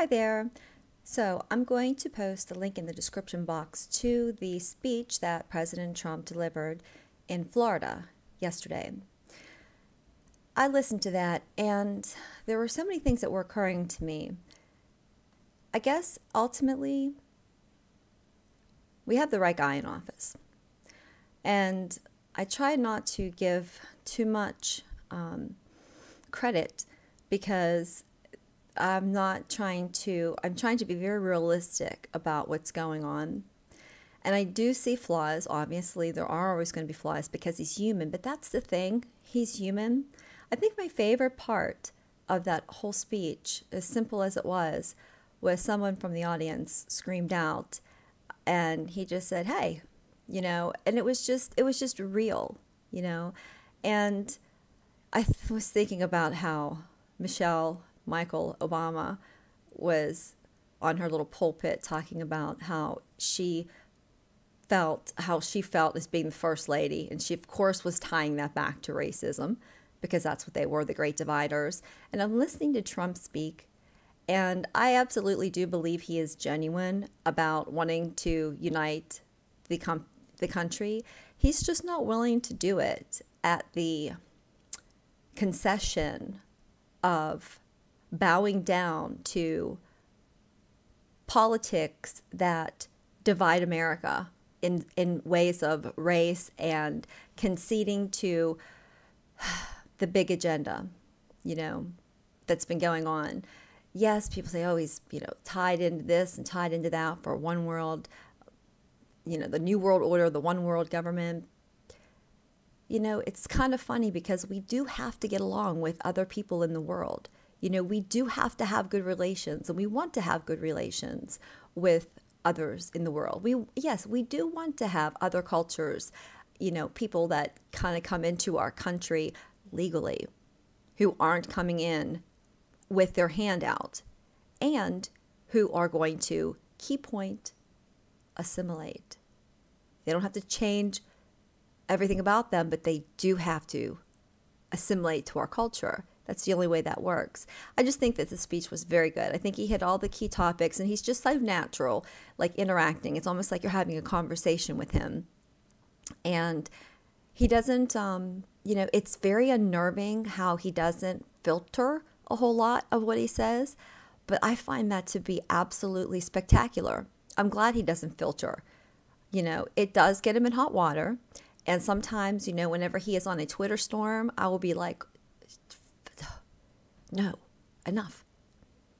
Hi there. So I'm going to post a link in the description box to the speech that President Trump delivered in Florida yesterday. I listened to that and there were so many things that were occurring to me. I guess ultimately we have the right guy in office. And I try not to give too much credit because I'm trying to be very realistic about what's going on. And I do see flaws. Obviously, there are always going to be flaws because he's human. But that's the thing. He's human. I think my favorite part of that whole speech, as simple as it was someone from the audience screamed out and he just said, "Hey," and it was just real, And I was thinking about how Michael Obama was on her little pulpit talking about how she felt as being the first lady. And she, of course, was tying that back to racism because that's what they were, the great dividers. And I'm listening to Trump speak, and I absolutely do believe he is genuine about wanting to unite the country. He's just not willing to do it at the concession of bowing down to politics that divide America in ways of race and conceding to the big agenda, that's been going on. Yes, people say, oh, he's, tied into this and tied into that for one world, the new world order, the one world government. It's kind of funny because we do have to get along with other people in the world. We do have to have good relations, and we want to have good relations with others in the world. We do want to have other cultures, people that kind of come into our country legally, who aren't coming in with their hand out, and who are going to, key point, assimilate. They don't have to change everything about them, but they do have to assimilate to our culture. That's the only way that works. I just think that the speech was very good. I think he hit all the key topics, and he's just so natural, like interacting. It's almost like you're having a conversation with him. And he doesn't, it's very unnerving how he doesn't filter a whole lot of what he says, but I find that to be absolutely spectacular. I'm glad he doesn't filter. It does get him in hot water. And sometimes, whenever he is on a Twitter storm, I will be like, no, enough.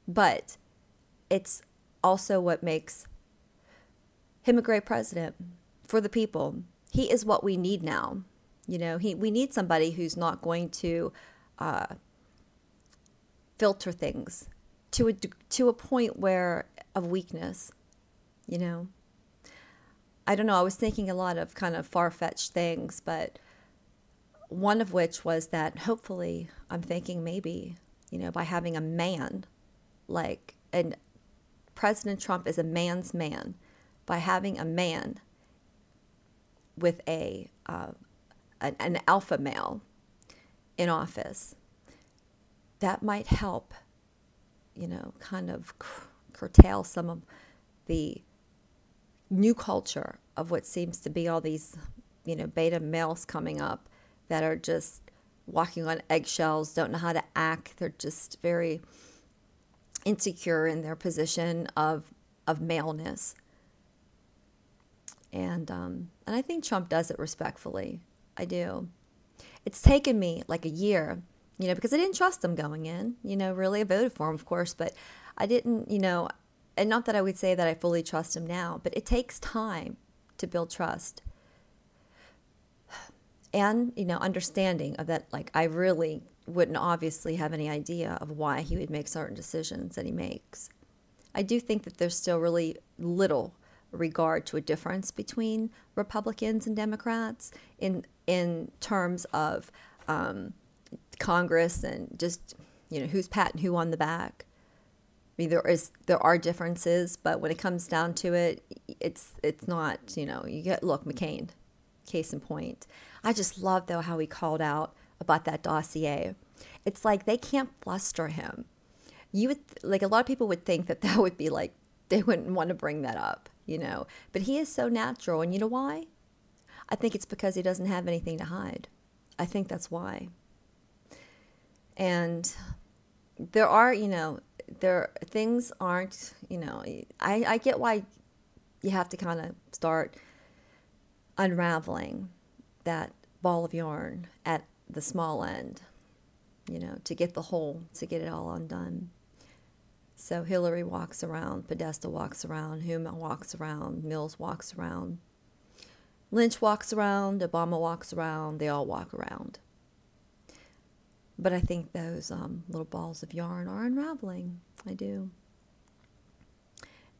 But it's also what makes him a great president for the people. He is what we need now. We need somebody who's not going to filter things to a point of weakness. I don't know. I was thinking a lot of kind of far-fetched things, but one of which was that hopefully I'm thinking maybe, by having a man and President Trump is a man's man, by having a man with an alpha male in office, that might help, kind of curtail some of the new culture of what seems to be all these, beta males coming up that are just walking on eggshells, don't know how to act. They're just very insecure in their position of maleness. And I think Trump does it respectfully. I do. It's taken me like a year, because I didn't trust him going in. Really, I voted for him, of course, but I didn't, and not that I would say that I fully trust him now, but it takes time to build trust. And, understanding of that, I really wouldn't obviously have any idea of why he would make certain decisions that he makes. I do think that there's still really little regard to a difference between Republicans and Democrats in terms of Congress and just, who's patting who on the back. I mean, there are differences, but when it comes down to it, it's not, look, McCain, case in point. I just love, though, how he called out about that dossier. It's like they can't fluster him. You would, like, a lot of people would think that that would be like, they wouldn't want to bring that up, you know. But he is so natural. And you know why? I think it's because he doesn't have anything to hide. I think that's why. And there are, you know, things aren't, you know, I get why you have to kind of start unraveling that ball of yarn at the small end, you know, to get it all undone. So Hillary walks around, Podesta walks around, Huma walks around, Mills walks around, Lynch walks around, Obama walks around, they all walk around. But I think those little balls of yarn are unraveling. I do.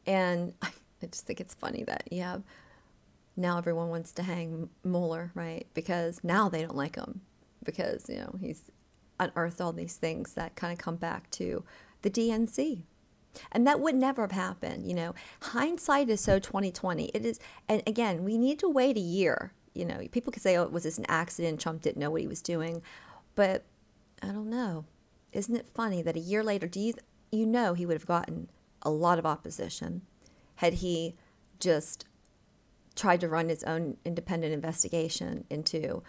And I just think it's funny that you have, now everyone wants to hang Mueller, right? Because now they don't like him. Because, you know, he's unearthed all these things that kind of come back to the DNC. And that would never have happened, you know. Hindsight is so 2020. It is, and again, we need to wait a year. You know, people could say, oh, was this an accident? Trump didn't know what he was doing. But I don't know. Isn't it funny that a year later, you know he would have gotten a lot of opposition had he just tried to run his own independent investigation into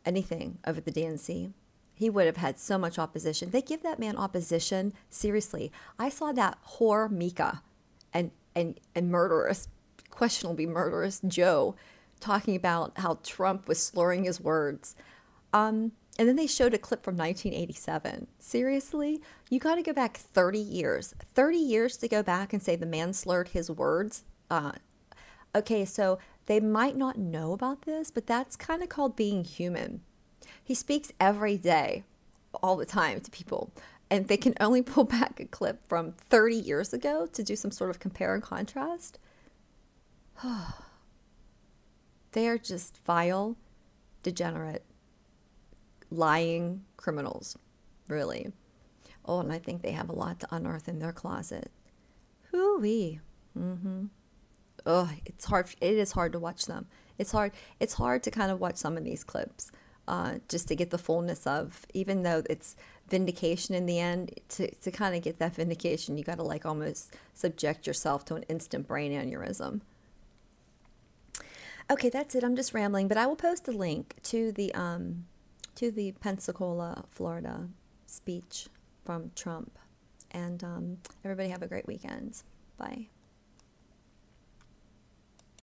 anything over the DNC. He would have had so much opposition. They give that man opposition. Seriously. I saw that whore Mika and murderous, questionably murderous Joe talking about how Trump was slurring his words. And then they showed a clip from 1987. Seriously? You got to go back 30 years. 30 years to go back and say the man slurred his words? Okay, so they might not know about this, but that's kind of called being human. He speaks every day, all the time to people, and they can only pull back a clip from 30 years ago to do some sort of compare and contrast. They are just vile, degenerate, lying criminals, really. Oh, and I think they have a lot to unearth in their closet. Hoo-wee. Oh, it's hard. It is hard to watch them. It's hard to kind of watch some of these clips. Just to get the fullness of, even though it's vindication in the end, to kind of get that vindication, you got to like almost subject yourself to an instant brain aneurysm. Okay, that's it. I'm just rambling, but I will post a link to the Pensacola, Florida speech from Trump. And everybody have a great weekend. Bye.